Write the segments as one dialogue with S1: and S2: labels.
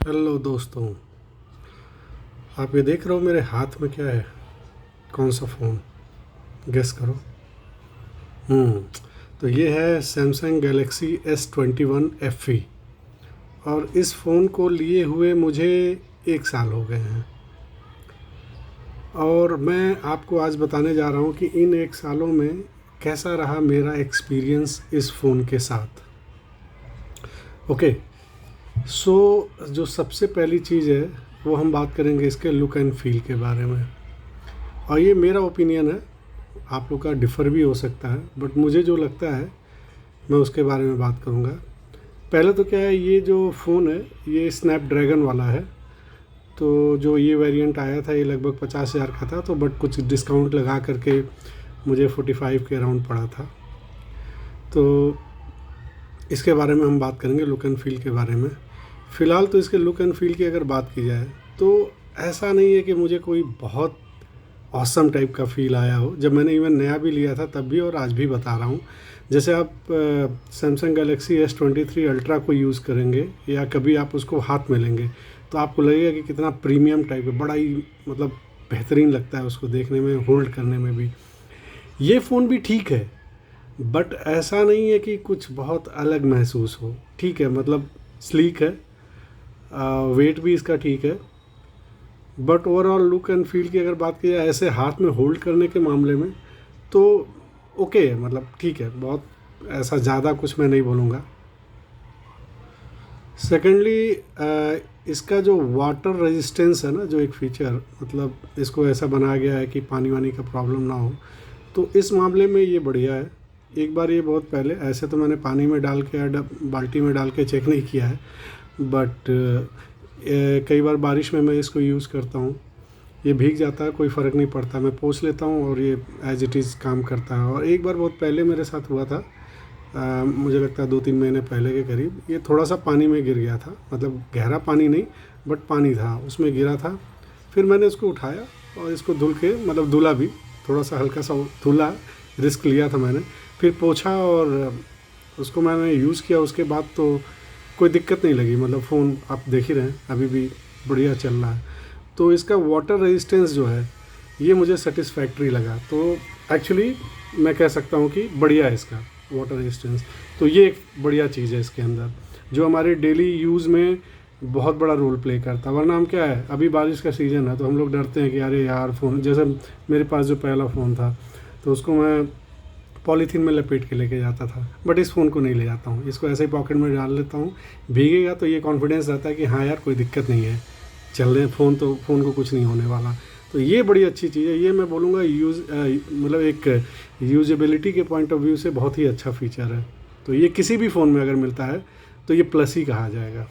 S1: Hello दोस्तों। आप ये देख रहे हो मेरे हाथ में क्या है? कौन सा फ़ोन? गेस करो। हम्म तो ये है सैमसंग गैलेक्सी S21 FE। और इस फ़ोन को लिए हुए मुझे 1 साल हो गए हैं। और मैं आपको आज बताने जा रहा हूँ कि इन 1 सालों में कैसा रहा मेरा एक्सपीरियंस इस फ़ोन के साथ। ओके। सो जो सबसे पहली चीज़ है वो हम बात करेंगे इसके लुक एंड फील के बारे में। और ये मेरा ओपिनियन है, आप लोग का डिफ़र भी हो सकता है, बट मुझे जो लगता है मैं उसके बारे में बात करूँगा। पहले तो क्या है, ये जो फ़ोन है ये स्नैपड्रैगन वाला है। तो जो ये वेरिएंट आया था ये लगभग 50,000 का था, तो बट कुछ डिस्काउंट लगा करके मुझे 45 के अराउंड पड़ा था। तो इसके बारे में हम बात करेंगे, लुक एंड फील के बारे में। फ़िलहाल तो इसके लुक एंड फील की अगर बात की जाए तो ऐसा नहीं है कि मुझे कोई बहुत ऑसम टाइप का फ़ील आया हो। जब मैंने इवन नया भी लिया था तब भी और आज भी बता रहा हूँ। जैसे आप सैमसंग गैलेक्सी S23 अल्ट्रा को यूज़ करेंगे या कभी आप उसको हाथ में लेंगे तो आपको लगेगा कि कितना प्रीमियम टाइप है, बड़ा ही मतलब बेहतरीन लगता है उसको देखने में, होल्ड करने में भी। ये फ़ोन भी ठीक है, बट ऐसा नहीं है कि कुछ बहुत अलग महसूस हो। ठीक है, मतलब स्लीक है, वेट भी इसका ठीक है, but overall look and feel की अगर बात की जाए ऐसे हाथ में होल्ड करने के मामले में तो ओके है, मतलब ठीक है, बहुत ऐसा ज़्यादा कुछ मैं नहीं बोलूँगा। सेकेंडली इसका जो वाटर रेजिस्टेंस है ना, जो एक फ़ीचर, मतलब इसको ऐसा बनाया गया है कि पानी वानी का प्रॉब्लम ना हो, तो इस मामले में ये बढ़िया है। एक बार ये बहुत पहले, ऐसे तो मैंने पानी में डाल के या बाल्टी में डाल के चेक नहीं किया है, बट कई बार बारिश में मैं इसको यूज़ करता हूँ। ये भीग जाता है, कोई फ़र्क नहीं पड़ता, मैं पोंछ लेता हूँ और ये एज़ इट इज़ काम करता है। और एक बार बहुत पहले मेरे साथ हुआ था, मुझे लगता है 2-3 महीने पहले के करीब, ये थोड़ा सा पानी में गिर गया था, मतलब गहरा पानी नहीं बट पानी था, उसमें गिरा था। फिर मैंने उसको उठाया और इसको धुल के, मतलब धुला भी, थोड़ा सा हल्का सा धुला, रिस्क लिया था मैंने। फिर पोंछा और उसको मैंने यूज़ किया। उसके बाद तो कोई दिक्कत नहीं लगी, मतलब फ़ोन आप देख ही रहे हैं अभी भी बढ़िया चल रहा है। तो इसका वाटर रेजिस्टेंस जो है ये मुझे सेटिस्फैक्ट्री लगा। तो एक्चुअली मैं कह सकता हूँ कि बढ़िया है इसका वाटर रेजिस्टेंस। तो ये एक बढ़िया चीज़ है इसके अंदर, जो हमारे डेली यूज़ में बहुत बड़ा रोल प्ले करता है। वरना हम क्या है, अभी बारिश का सीज़न है तो हम लोग डरते हैं कि अरे यार फ़ोन, जैसे मेरे पास जो पहला फ़ोन था तो उसको मैं पॉलीथीन में लपेट के लेके जाता था, बट इस फ़ोन को नहीं ले जाता हूँ। इसको ऐसे ही पॉकेट में डाल लेता हूँ, भीगेगा तो ये कॉन्फिडेंस रहता है कि हाँ यार कोई दिक्कत नहीं है, चल रहे हैं फ़ोन, तो फ़ोन को कुछ नहीं होने वाला। तो ये बड़ी अच्छी चीज़ है। ये मैं बोलूँगा मतलब एक यूजेबिलिटी के पॉइंट ऑफ व्यू से बहुत ही अच्छा फ़ीचर है। तो ये किसी भी फ़ोन में अगर मिलता है तो ये प्लस ही कहा जाएगा।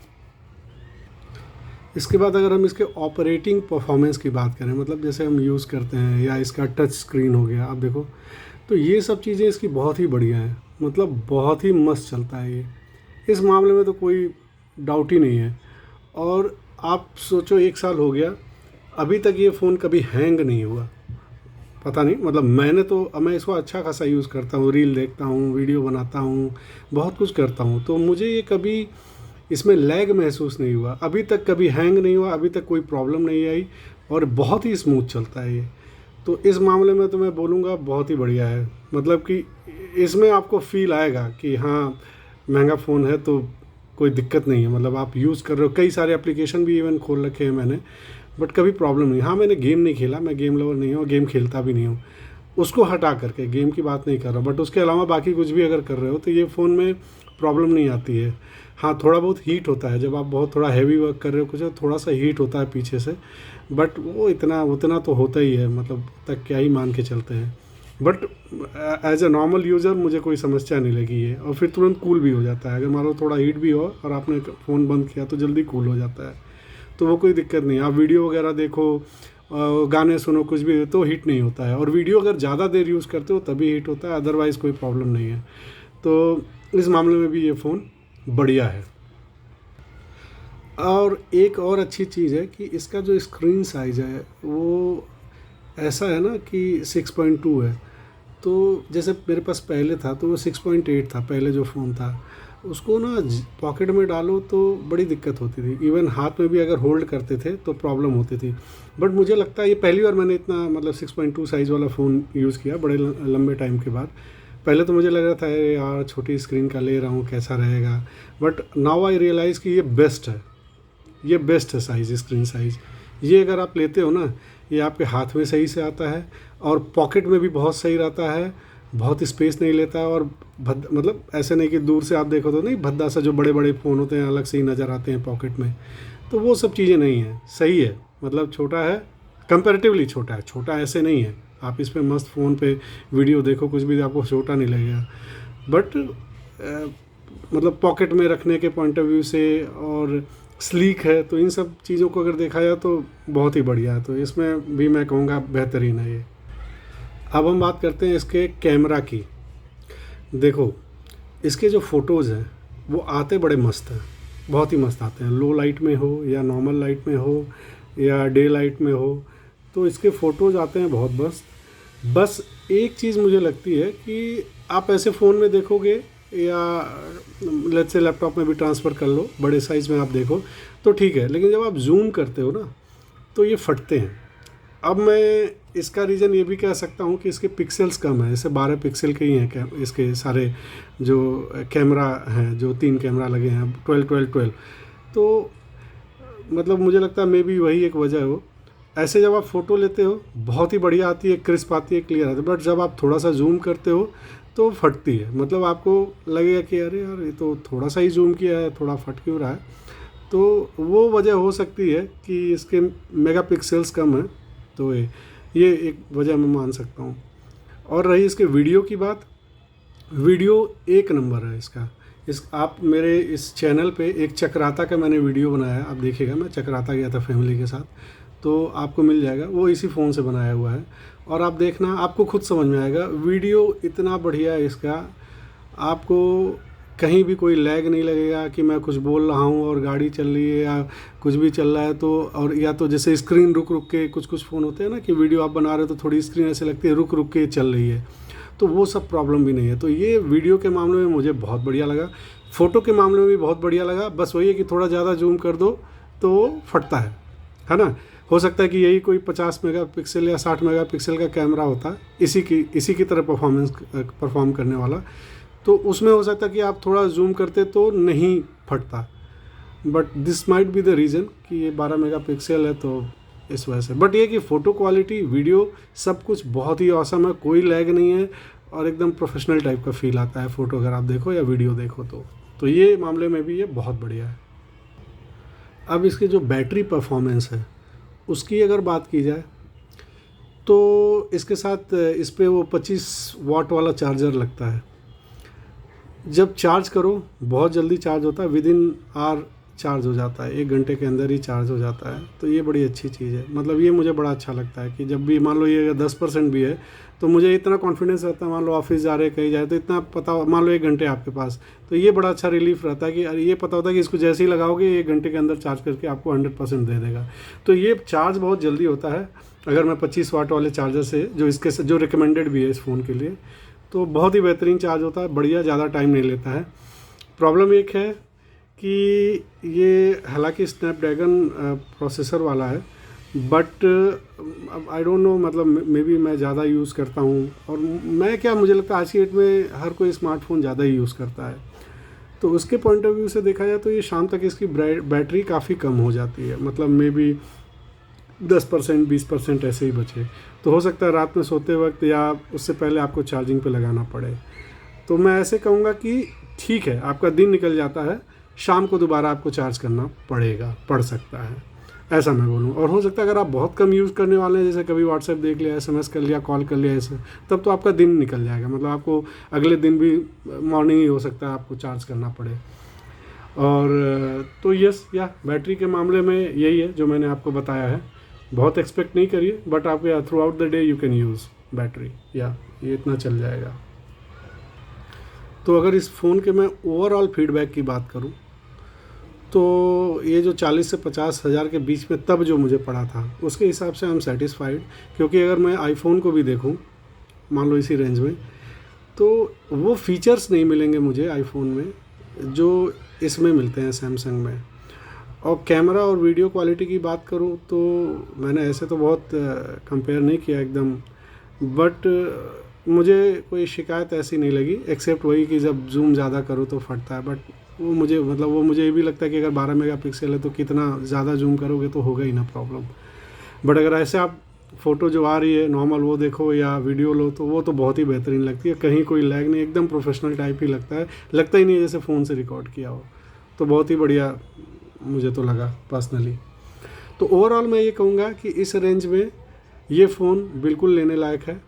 S1: इसके बाद अगर हम इसके ऑपरेटिंग परफॉर्मेंस की बात करें, मतलब जैसे हम यूज़ करते हैं, या इसका टच स्क्रीन हो गया, आप देखो, तो ये सब चीज़ें इसकी बहुत ही बढ़िया हैं, मतलब बहुत ही मस्त चलता है ये। इस मामले में तो कोई डाउट ही नहीं है। और आप सोचो 1 साल हो गया, अभी तक ये फ़ोन कभी हैंग नहीं हुआ। पता नहीं, मतलब मैं इसको अच्छा खासा यूज़ करता हूँ, रील देखता हूँ, वीडियो बनाता हूँ, बहुत कुछ करता हूँ, तो मुझे ये कभी इसमें लैग महसूस नहीं हुआ, अभी तक कभी हैंग नहीं हुआ, अभी तक कोई प्रॉब्लम नहीं आई, और बहुत ही स्मूथ चलता है ये। तो इस मामले में तो मैं बोलूँगा बहुत ही बढ़िया है। मतलब कि इसमें आपको फ़ील आएगा कि हाँ, महंगा फ़ोन है तो कोई दिक्कत नहीं है, मतलब आप यूज़ कर रहे हो। कई सारे एप्लीकेशन भी इवन खोल रखे हैं मैंने, बट कभी प्रॉब्लम नहीं। हाँ, मैंने गेम नहीं खेला, मैं गेम लवर नहीं हूँ, गेम खेलता भी नहीं हूँ। उसको हटा करके, गेम की बात नहीं कर रहा, बट उसके अलावा बाकी कुछ भी अगर कर रहे हो तो ये फ़ोन में प्रॉब्लम नहीं आती है। हाँ, थोड़ा बहुत हीट होता है, जब आप बहुत थोड़ा हैवी वर्क कर रहे हो कुछ, थोड़ा सा हीट होता है पीछे से, बट वो इतना उतना तो होता ही है, मतलब तक क्या ही मान के चलते हैं। But as a normal user मुझे कोई समस्या नहीं लगी है। और फिर तुरंत कूल भी हो जाता है, अगर मान लो थोड़ा हीट भी हो और आपने फ़ोन बंद किया तो जल्दी कूल हो जाता है। तो वो कोई दिक्कत नहीं। आप वीडियो वगैरह देखो, गाने सुनो, कुछ भी, तो हीट नहीं होता है। और वीडियो अगर ज़्यादा देर यूज़ करते हो तभी हीट होता है, अदरवाइज़ कोई प्रॉब्लम नहीं है। तो इस मामले में भी ये फ़ोन बढ़िया है। और एक और अच्छी चीज़ है कि इसका जो स्क्रीन साइज़ है वो ऐसा है ना कि 6.2 है। तो जैसे मेरे पास पहले था तो वो 6.8 था, पहले जो फ़ोन था। उसको ना पॉकेट में डालो तो बड़ी दिक्कत होती थी, इवन हाथ में भी अगर होल्ड करते थे तो प्रॉब्लम होती थी। बट मुझे लगता है ये पहली बार मैंने इतना मतलब 6.2 साइज़ वाला फ़ोन यूज़ किया बड़े लंबे टाइम के बाद। पहले तो मुझे लग रहा था अरे यार छोटी स्क्रीन का ले रहा हूँ कैसा रहेगा, बट नाउ आई रियलाइज़ कि ये बेस्ट है, ये बेस्ट है साइज़, स्क्रीन साइज़। ये अगर आप लेते हो ना, ये आपके हाथ में सही से आता है और पॉकेट में भी बहुत सही रहता है, बहुत स्पेस नहीं लेता है और मतलब ऐसे नहीं कि दूर से आप देखो तो नहीं भद्दा सा जो बड़े बड़े फ़ोन होते हैं अलग से ही नज़र आते हैं पॉकेट में, तो वो सब चीज़ें नहीं हैं, सही है। मतलब छोटा है, कंपैरेटिवली छोटा है, छोटा ऐसे नहीं है। आप इस पे मस्त फ़ोन पे वीडियो देखो कुछ भी आपको छोटा नहीं लगेगा, बट मतलब पॉकेट में रखने के पॉइंट ऑफ व्यू से और स्लीक है, तो इन सब चीज़ों को अगर देखा जाए तो बहुत ही बढ़िया है। तो इसमें भी मैं कहूँगा बेहतरीन है ये। अब हम बात करते हैं इसके कैमरा की। देखो इसके जो फ़ोटोज़ हैं वो आते बड़े मस्त हैं, बहुत ही मस्त आते हैं, लो लाइट में हो या नॉर्मल लाइट में हो या डे लाइट में हो, तो इसके फ़ोटोज़ आते हैं बहुत मस्त। बस एक चीज़ मुझे लगती है कि आप ऐसे फ़ोन में देखोगे या लेट्स से लैपटॉप में भी ट्रांसफ़र कर लो, बड़े साइज़ में आप देखो तो ठीक है, लेकिन जब आप जूम करते हो ना तो ये फटते हैं। अब मैं इसका रीज़न ये भी कह सकता हूँ कि इसके पिक्सल्स कम है, जैसे 12 पिक्सल के ही हैं इसके सारे जो कैमरा हैं, जो 3 कैमरा लगे हैं 12 तो मतलब मुझे लगता है मे बी वही एक वजह हो। ऐसे जब आप फ़ोटो लेते हो बहुत ही बढ़िया आती है, क्रिस्प आती है, क्लियर आती है, बट जब आप थोड़ा सा जूम करते हो तो फटती है। मतलब आपको लगेगा कि अरे यार ये तो थोड़ा सा ही जूम किया है, थोड़ा फट क्यों रहा है। तो वो वजह हो सकती है कि इसके मेगापिक्सल्स कम है, तो ये एक वजह मैं मान सकता हूँ। और रही इसके वीडियो की बात, वीडियो एक नंबर है इसका। आप मेरे इस चैनल पे एक चक्राता का मैंने वीडियो बनाया है, आप देखिएगा, मैं चक्राता गया था फैमिली के साथ, तो आपको मिल जाएगा, वो इसी फ़ोन से बनाया हुआ है और आप देखना आपको खुद समझ में आएगा। वीडियो इतना बढ़िया है इसका, आपको कहीं भी कोई लैग नहीं लगेगा कि मैं कुछ बोल रहा हूँ और गाड़ी चल रही है या कुछ भी चल रहा है तो, और या तो जैसे स्क्रीन रुक रुक के कुछ फ़ोन होते हैं ना कि वीडियो आप बना रहे हो तो थोड़ी स्क्रीन ऐसे लगती है रुक रुक के चल रही है, तो वो सब प्रॉब्लम भी नहीं है। तो ये वीडियो के मामले में मुझे बहुत बढ़िया लगा, फ़ोटो के मामले में भी बहुत बढ़िया लगा। बस वही है कि थोड़ा ज़्यादा जूम कर दो तो फटता है ना। हो सकता है कि यही कोई 50 मेगापिक्सल या 60 मेगापिक्सल का कैमरा होता इसी की तरह परफॉर्म करने वाला, तो उसमें हो सकता है कि आप थोड़ा जूम करते तो नहीं फटता, but this might be the reason कि ये 12 मेगापिक्सल है तो इस वजह से। बट ये कि फ़ोटो क्वालिटी, वीडियो सब कुछ बहुत ही ऑसम है, कोई लैग नहीं है और एकदम प्रोफेशनल टाइप का फील आता है फ़ोटो अगर आप देखो या वीडियो देखो तो ये मामले में भी ये बहुत बढ़िया है। अब इसकी जो बैटरी परफॉर्मेंस है उसकी अगर बात की जाए तो इसके साथ इस पर वो 25 वाट वाला चार्जर लगता है। जब चार्ज करो बहुत जल्दी चार्ज होता है, विद इन आवर चार्ज हो जाता है, 1 घंटे के अंदर ही चार्ज हो जाता है, तो ये बड़ी अच्छी चीज़ है। मतलब ये मुझे बड़ा अच्छा लगता है कि जब भी मान लो ये अगर 10% भी है तो मुझे इतना कॉन्फिडेंस रहता है, मान लो ऑफिस जा रहे कहीं जाए तो इतना पता, मान लो 1 घंटे आपके पास, तो ये बड़ा अच्छा रिलीफ रहता है कि अरे ये पता होता है कि इसको जैसे ही लगाओगे 1 घंटे के अंदर चार्ज करके आपको 100% दे देगा। तो ये चार्ज बहुत जल्दी होता है अगर मैं 25 वाट वाले चार्जर से, जो इसके जो रिकमेंडेड भी है इस फ़ोन के लिए, तो बहुत ही बेहतरीन चार्ज होता है, बढ़िया, ज़्यादा टाइम नहीं लेता है। प्रॉब्लम एक है कि ये हालांकि स्नैपड्रैगन प्रोसेसर वाला है, बट आई डोंट नो, मतलब मे बी मैं ज़्यादा यूज़ करता हूँ, और मैं क्या, मुझे लगता है आज की डेट में हर कोई स्मार्टफोन ज़्यादा ही यूज़ करता है, तो उसके पॉइंट ऑफ व्यू से देखा जाए तो ये शाम तक इसकी बैटरी काफ़ी कम हो जाती है, मतलब मे बी 10% 20% ऐसे ही बचे, तो हो सकता है रात में सोते वक्त या उससे पहले आपको चार्जिंग पे लगाना पड़े। तो मैं ऐसे कहूँगा कि ठीक है, आपका दिन निकल जाता है, शाम को दोबारा आपको चार्ज करना पड़ सकता है, ऐसा मैं बोलूँ। और हो सकता है अगर आप बहुत कम यूज़ करने वाले हैं, जैसे कभी व्हाट्सएप देख लिया, SMS कर लिया, कॉल कर लिया ऐसे, तब तो आपका दिन निकल जाएगा, मतलब आपको अगले दिन भी मॉर्निंग ही हो सकता है आपको चार्ज करना पड़े। और तो यस, या बैटरी के मामले में यही है जो मैंने आपको बताया है, बहुत एक्सपेक्ट नहीं करिए, बट आप through out the day you can use battery, या ये इतना चल जाएगा। तो अगर इस फ़ोन के मैं ओवरऑल फीडबैक की बात करूं तो ये जो 40 से 50 हज़ार के बीच में तब जो मुझे पड़ा था उसके हिसाब से आई एम सेटिस्फाइड, क्योंकि अगर मैं आईफोन को भी देखूं मान लो इसी रेंज में, तो वो फीचर्स नहीं मिलेंगे मुझे आईफोन में, जो इसमें मिलते हैं सैमसंग में। और कैमरा और वीडियो क्वालिटी की बात करूँ तो मैंने ऐसे तो बहुत कंपेयर नहीं किया एकदम, बट मुझे कोई शिकायत ऐसी नहीं लगी, एक्सेप्ट वही कि जब जूम ज़्यादा करूँ तो फटता है। बट वो मुझे ये भी लगता है कि अगर 12 मेगापिक्सल है तो कितना ज़्यादा जूम करोगे तो होगा ही ना प्रॉब्लम। बट अगर ऐसे आप फ़ोटो जो आ रही है नॉर्मल वो देखो या वीडियो लो तो वो तो बहुत ही बेहतरीन लगती है, कहीं कोई लैग नहीं, एकदम प्रोफेशनल टाइप ही लगता ही नहीं है जैसे फ़ोन से रिकॉर्ड किया हो। तो बहुत ही बढ़िया मुझे तो लगा पर्सनली। तो ओवरऑल मैं ये कहूँगा कि इस रेंज में ये फ़ोन बिल्कुल लेने लायक है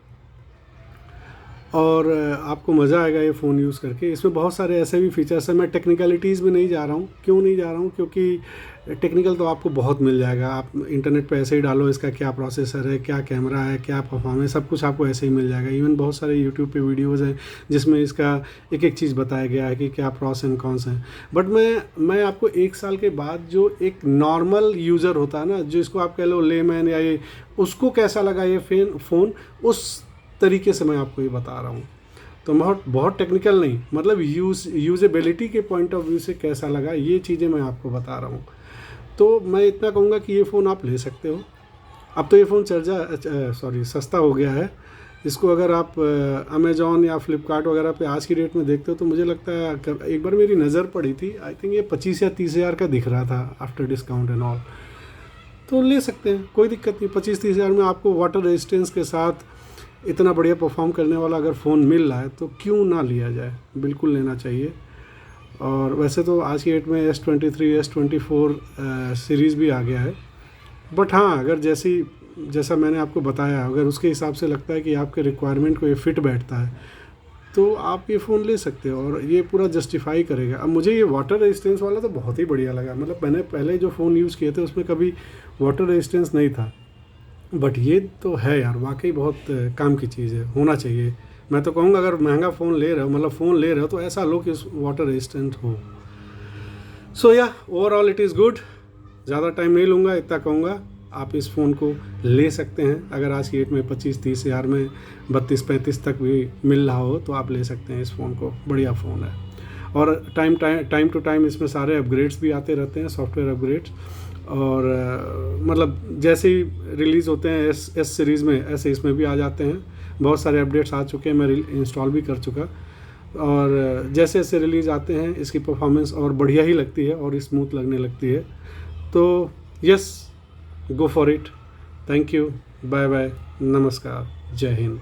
S1: और आपको मज़ा आएगा ये फ़ोन यूज़ करके। इसमें बहुत सारे ऐसे भी फीचर्स हैं, मैं टेक्निकलिटीज़ में नहीं जा रहा हूँ। क्यों नहीं जा रहा हूँ? क्योंकि टेक्निकल तो आपको बहुत मिल जाएगा, आप इंटरनेट पे ऐसे ही डालो इसका क्या प्रोसेसर है, क्या कैमरा है, क्या परफॉर्मेंस, सब कुछ आपको ऐसे ही मिल जाएगा। इवन बहुत सारे यूट्यूब पे वीडियोज़ हैं जिसमें इसका एक एक चीज़ बताया गया है कि क्या प्रॉस एंड कॉन्स हैं। बट मैं आपको 1 साल के बाद जो एक नॉर्मल यूज़र होता है ना, जिसको आप कह लो लेमैन या ये, उसको कैसा लगा ये फ़ोन, उस तरीके से मैं आपको ये बता रहा हूँ। तो बहुत टेक्निकल नहीं, मतलब यूजेबिलिटी के पॉइंट ऑफ व्यू से कैसा लगा ये चीज़ें मैं आपको बता रहा हूँ। तो मैं इतना कहूँगा कि ये फ़ोन आप ले सकते हो। अब तो ये फ़ोन सस्ता हो गया है। इसको अगर आप अमेज़ॉन या फ्लिपकार्ट वगैरह पे आज की डेट में देखते हो तो मुझे लगता है एक बार मेरी नज़र पड़ी थी, आई थिंक ये 25 या 30 हज़ार का दिख रहा था आफ्टर डिस्काउंट एंड ऑल। तो ले सकते हैं, कोई दिक्कत नहीं। 25-30 हज़ार में आपको वाटर रेजिस्टेंस के साथ इतना बढ़िया परफॉर्म करने वाला अगर फ़ोन मिल रहा है तो क्यों ना लिया जाए, बिल्कुल लेना चाहिए। और वैसे तो आज की डेट में S23 S24 सीरीज़ भी आ गया है। बट हाँ, अगर जैसा मैंने आपको बताया, अगर उसके हिसाब से लगता है कि आपके रिक्वायरमेंट को ये फिट बैठता है तो आप ये फ़ोन ले सकते हो और ये पूरा जस्टिफाई करेगा। अब मुझे ये वाटर रेजिस्टेंस वाला तो बहुत ही बढ़िया लगा, मतलब मैंने पहले जो फ़ोन यूज़ किए थे उसमें कभी वाटर रेजिस्टेंस नहीं था, बट ये तो है यार, वाकई बहुत काम की चीज़ है, होना चाहिए। मैं तो कहूँगा अगर महंगा फ़ोन ले रहे हो, मतलब फ़ोन ले रहे हो तो ऐसा लो कि वाटर रेजिस्टेंट हो। सो या ओवरऑल इट इज़ गुड। ज़्यादा टाइम नहीं लूँगा, इतना कहूँगा आप इस फ़ोन को ले सकते हैं। अगर आज की डेट में 25-30 हज़ार में 32-35 तक भी मिल रहा हो तो आप ले सकते हैं इस फ़ोन को, बढ़िया फ़ोन है। और टाइम टू टाइम इसमें सारे अपग्रेड्स भी आते रहते हैं, सॉफ्टवेयर अपग्रेड्स। और मतलब जैसे ही रिलीज़ होते हैं एस सीरीज़ में, ऐसे इसमें भी आ जाते हैं। बहुत सारे अपडेट्स आ चुके हैं, मैं इंस्टॉल भी कर चुका। और जैसे जैसे रिलीज़ आते हैं इसकी परफॉर्मेंस और बढ़िया ही लगती है और स्मूथ लगने लगती है। तो yes, go for it. Thank you, bye bye, नमस्कार, जय हिंद।